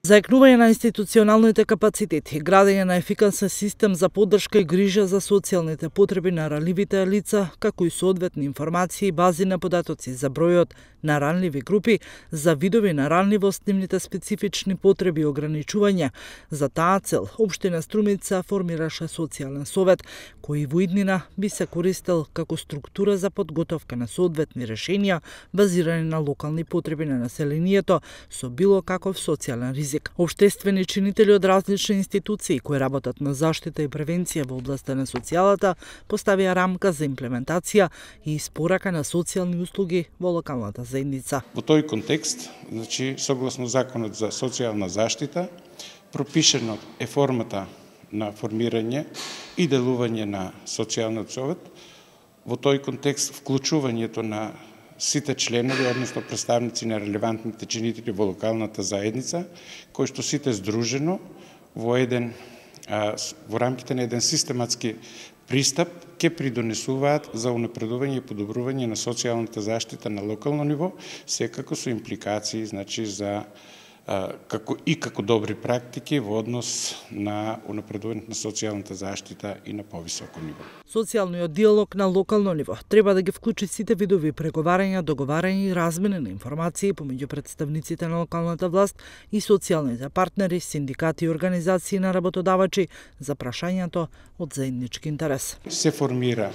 Заекнување на институционалните капацитети, градење на ефикасен систем за поддршка и грижа за социјалните потреби на ранливите лица, како и соодветни информации и бази на податоци за бројот на ранливи групи, за видови на ранливост, нивните специфични потреби и ограничувања. За таа цел, Општина Струмица формираше социјален совет, кој во иднина би се користел како структура за подготовка на соодветни решенија базирани на локални потреби на населението со било каков социјален ризик. Обштествени чинители од различни институции кои работат на заштита и превенција во областта на социјалата поставија рамка за имплементација и испорака на социјални услуги во локалната заедница. Во тој контекст, согласно Законот за социјална заштита, пропишено е формата на формирање и делување на социјалниот совет. Во тој контекст, вклучувањето на сите членови, односно представници на релевантните чинители во локалната заедница, кои што сите здружено во рамките на еден систематски пристап ќе придонесуваат за унапредување и подобрување на социјалната заштита на локално ниво, секако со импликации, за како добри практики во однос на унапредувањето на социјалната заштита и на повисоко ниво. Социјалниот диалог на локално ниво треба да ги вклучи сите видови преговарања, договарање и размена на информации помеѓу представниците на локалната власт и социјалните партнери, синдикати и организации на работодавачи за прашањето од заеднички интерес. Се формира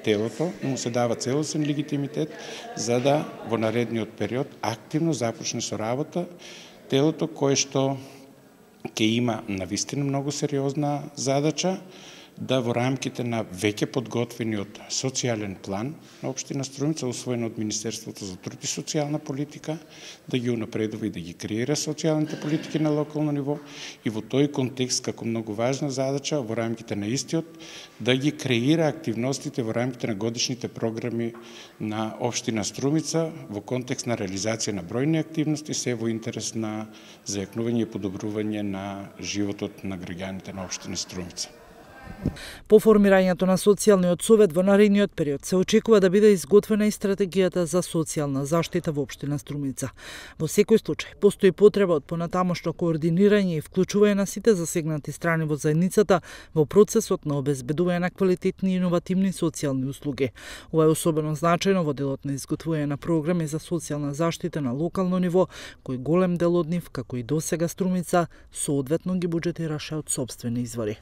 телото, му се дава целосен легитимитет за да во наредниот период активно започне со работа телото кое што ќе има навистина многу сериозна задача да во рамките на веќе подготвениот социјален план на Општина Струмица, усвоен од Министерството за труд и социјална политика, да ги унапредува и да ги креира социјалните политики на локално ниво и во тој контекст како многу важна задача во рамките на истиот да ги креира активностите во рамките на годишните програми на Општина Струмица во контекст на реализација на бројни активности, се во интерес на зајакнување и подобрување на животот на граѓаните на Општина Струмица. По формирањето на социјалниот совет во наредниот период се очекува да биде изготвена и стратегијата за социјална заштита во Општина Струмица. Во секој случај, постои потреба од понатамошно координирање и вклучување на сите засегнати страни во заедницата во процесот на обезбедување на квалитетни и иновативни социјални услуги. Ова е особено значајно во делот на изготвување на програми за социјална заштита на локално ниво, кој голем дел од нив, како и досега Струмица, соодветно ги буџетираше од сопствени извори.